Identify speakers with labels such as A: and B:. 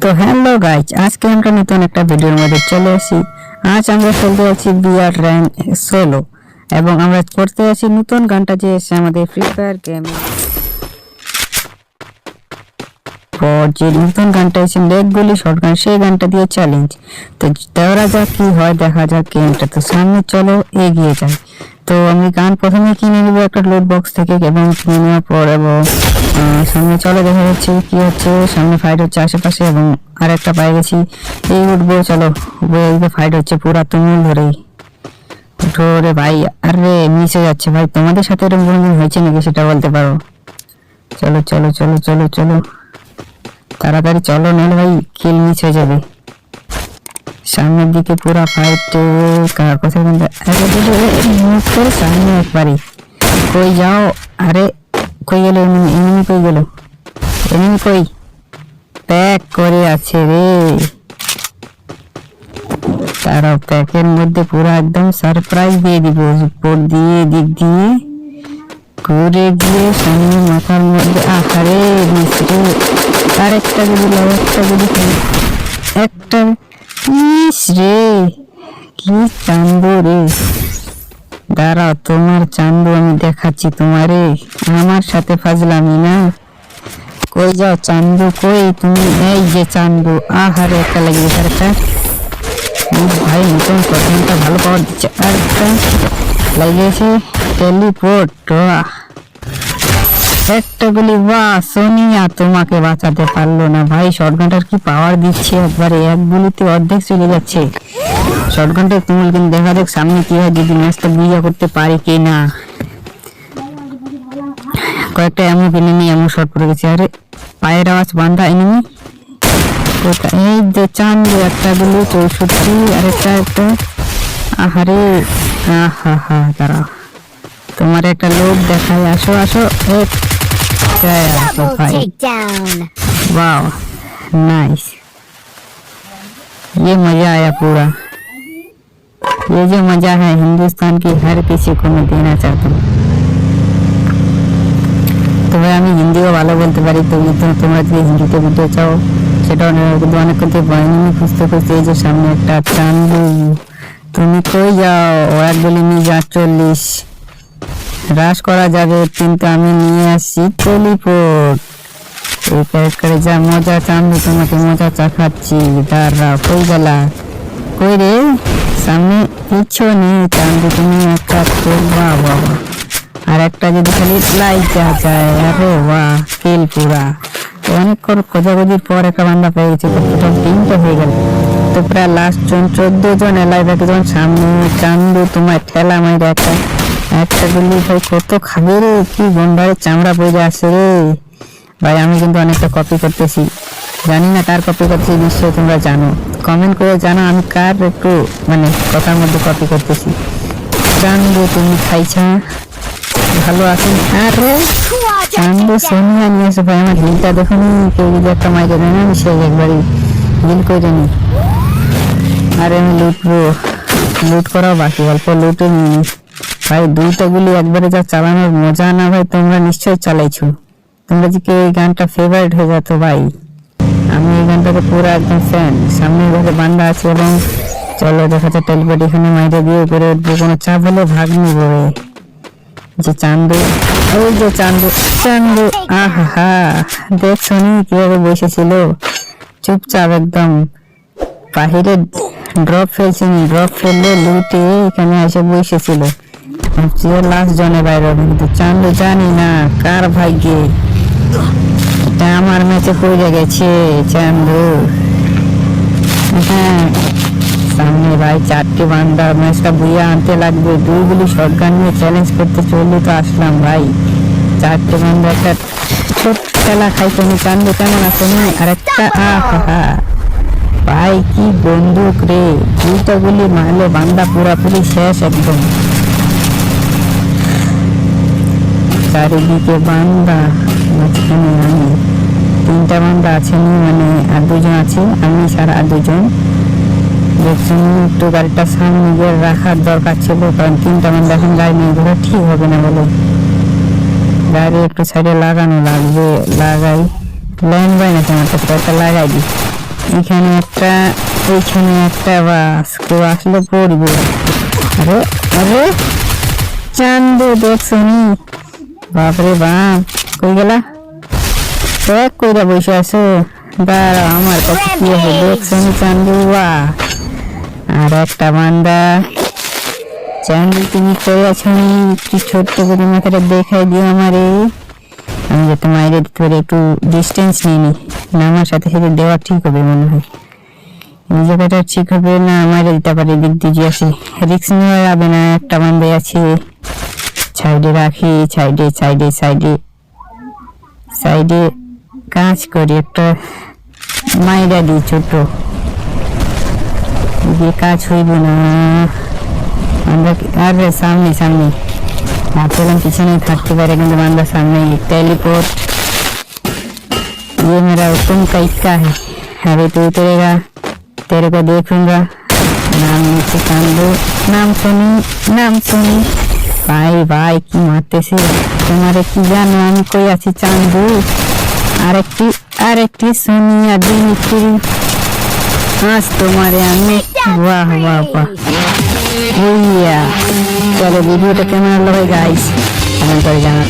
A: তো hello guys, আজকে আমরা নতুন একটা ভিডিওর মধ্যে চলে আসি। আজ আমরা খেলতে যাচ্ছি বিআর র্যাঙ্ক সোলো এবং আমরা করতে যাচ্ছি নতুন গানটা যে এসে আমাদের ফ্রি ফায়ার গেমে। যে নতুন গানটা এসে লেগ গুলি শটগান, সেই গানটা দিয়ে চ্যালেঞ্জ। তো দেওয়া যাক কি হয়, দেখা যাক গেমটা। তো সামনে চলো এগিয়ে যাই। তো আমি গান প্রথমে কিনে নেবো একটা লোড বক্স থেকে এবং কিনে নেওয়ার পর এবং সামনে চলো দেখা যাচ্ছে কি হচ্ছে। সামনে ফাইট হচ্ছে আশেপাশে এবং আরেকটা পাই গেছি। এই উঠবো, চলো ফাইট হচ্ছে পুরা তুমুল ধরেই। উঠো রে ভাই, আরে মিশে যাচ্ছে ভাই। তোমাদের সাথে এরকম কোনো হয়েছে নাকি সেটা বলতে পারো। চলো চলো চলো চলো চলো তাড়াতাড়ি চলো, নাহলে ভাই কিল মিস হয়ে যাবে। সামনের দিকে পুরা ফাইট কোথায় সামনে একবারই। কই যাও, আরে কই গেল এনিমি, কই গেল এনিমি, কই প্যাক করে আছে রে। তারা প্যাকের মধ্যে পুরো একদম সারপ্রাইজ দিয়ে দিব। উপর দিয়ে দিক দিয়ে ঘুরে গিয়ে সামনে মাথার মধ্যে আহারে মিশ্রে আরেকটা গুলি, একটা গুলি, একটা রে। কি চান্দু রে, দাঁড়াও তোমার চান্দু আমি দেখাচ্ছি তোমারে। আমার সাথে ফাজলামি না। কই যাও চান্দু, কই তুমি? এই যে চান্দু, আহারে একটা লাগিয়েছে আরেকটা। ভাই নতুন প্রথমটা ভালো পাওয়ার দিচ্ছে, আরেকটা লাগিয়েছে টেলিপোর্ট। একটা গুলি, বাহ সোনিয়া তোমাকে বাঁচাতে পারলো না ভাই। শটগানটার কি পাওয়ার দিচ্ছে একবারে, এক গুলিতে অর্ধেক চলে যাচ্ছে শটগানটা। তুমি কিন্তু দেখা যাক সামনে কি হয়, যদি ম্যাচটা বুঝা করতে পারি কি না। কয়েকটা এমন এনিমি এমন শট পড়ে গেছে। আরে পায়ের আওয়াজ বান্ধা এনিমি। এই যে চান্দু, একটা গুলি 64, আরেকটা একটা। আহারে হা হা, দাঁড়াও তোমার একটা লোক দেখায়, আসো আসো। वाओ नाइस, ये मजा आया पूरा। ये जो मजा है हिंदुस्तान की हर किसी को मैं देना चाहता हूँ। तो भाई আমি হিন্দিও ভালো বলতে পারি, তো তোমরা যদি হিন্দিতে ভিডিও চাও সেটা কিন্তু অনেক করতে পারিনি খুঁজতে খুঁজতে। এই যে সামনে একটা চান্দু, তুমি কই যাও? এক বলে নিয়ে যা 40 রাশ করা যাবে, কিন্তু আমি নিয়ে আসছি টেলিপোর্ট। এই ক্যারেক্টারে যা মজা, চান্দু তোমাকে মজা চাখাচ্ছি। দাঁড়াও, কই গেলা, কই রে? সামনে কিচ্ছু নেই চান্দু, তুমি একটা বাহ বাবা। আর একটা যদি খালি লাইক দেওয়া যায়, আরে বাহ কিল পুরা। অনেক খোঁজাখুঁজির পর একটা বান্দা পেয়ে গেছে, টোটাল 3টা হয়ে গেল। তো প্রায় লাস্ট 14 জন এলাই থাকে যখন সামনে চান্দু তোমার ঠেলা মাইরে একটা গুলি ভাই কত খাবে রে। কি বন্ডারের চামড়া পড়ে আসে রে ভাই। আমি কিন্তু অনেকটা কপি করতেছি, জানি না কার কপি করতেছি, নিশ্চয়ই তোমরা জানো। কমেন্ট করে জানো আমি কার একটু মানে কথার মধ্যে কপি করতেছি। চান্দু তুমি খাইছা ভালো আছেন। আরে চান্দু সোনিয়া নিয়ে আসে ভাই। আমার হিলটা দেখুন, কেউ যদি একটা মাইকে দেয় না আমি সে একবারই হিল করে নি। আরে আমি লুটবো, লুট করাও বাকি, অল্প লুটে নিই ভাই। 2টা গুলি একবারে যা চালানোর মজা না ভাই, তোমরা নিশ্চয়ই চালাইছো। তোমরা যদি এই গানটা ফেভারিট হয়ে যেত ভাই, আমি এই গানটাকে পুরো একদম ফ্যান। সামনে ঘরে বান্দা আছে এবং চলো দেখা যাচ্ছে টেলিপোর্ট এখানে মাইরে দিয়ে করে উঠবো, কোনো চাপ হলে ভাগ নিব রে। যে চান্দু, ওই যে চান্দু, চান্দু আহা দেখছো নি কিভাবে বসেছিল চুপচাপ একদম। বাহিরে ড্রপ ফেলছে, ড্রপ ফেললে লুটে এখানে এসে বসেছিল। লাস্ট জনে বাইরে, কিন্তু চান্দু জানি না কার ভাগ্যে এটা আমার ম্যাচে পড়ে গেছে চান্দু। হ্যাঁ সামনে ভাই 4টে বান্দা, ম্যাচটা বুইয়া আনতে লাগবে। 2 গুলি শটগান নিয়ে চ্যালেঞ্জ করতে চললে তো আসলাম ভাই। 4টে বান্দা একটা ছোট খেলা খাইতো নি। চান্দু কেমন আছো নি? আরেকটা আহা ভাই কি বন্দুক রে, 2টা গুলি মারলে বান্দা পুরাপুরি শেষ একদম। চারিদিকে বান্দা, মাঝখানে আমি। 3টা বান্দা আছে, মানে আর 2জন আছে, আমি ছাড়া আর 2জন। দেখছেন একটু গাড়িটা সামনে গিয়ে রাখার দরকার ছিল, কারণ 3টা বান্দা এখন গাড়ি নিয়ে ঘোরা ঠিক হবে না বলে গাড়ি একটু সাইডে লাগানো লাগবে। লাগাই লাইন বাই না তোমার কাছে একটা লাগাই দি, এখানে একটা ওইখানে একটা, বাস কেউ আসলে পড়বে। আরে আরে চান্দু দেখছো নি, বাপরে বাপ, কই গেলা? এক কইরা বসে আছো, দাঁড়া আমার কাছে কি আছে দেখছো নি চান্দু? আর একটা বান্দা। চান্দু তুমি কই আছো নি? একটু ছোট্ট করে মাথাটা দেখাই দিও আমারে, আমি যাতে মায়ের ধরে একটু ডিস্টেন্স নিয়ে নি। না আমার সাথে সাথে দেওয়া ঠিক হবে মনে হয়, এই জায়গাটা ঠিক হবে না, মায়ের দিতে পারে দিক দিয়ে আসি, রিক্স নেওয়া যাবে না। একটা বান্ধে আছে, সাইডে রাখি, সাইডে সাইডে সাইডে সাইডে কাজ করি, একটা মাইরা দিই ছোট, দিয়ে কাজ হইব না। আমরা আর সামনে সামনে ভাবছিলাম পিছনে থাকতে পারে, কিন্তু বান্দা सामने टेलीपोर्ट। ये मेरा हुक्म का इक्का है, अभी तू उतरेगा, तेरे को देखूंगा। नाम नीचे चांदू, नाम सुनी भाई भाई की मारते से तुम्हारे की जानो আমি কই আছি চান্দু। আরেকটি সোনিয়া দিনটি আজ তোমারে আমি, বাহ বাহ বাহ, চলো ভিডিওটা কেমন লাগলো গাইস কমেন্ট করে জানান।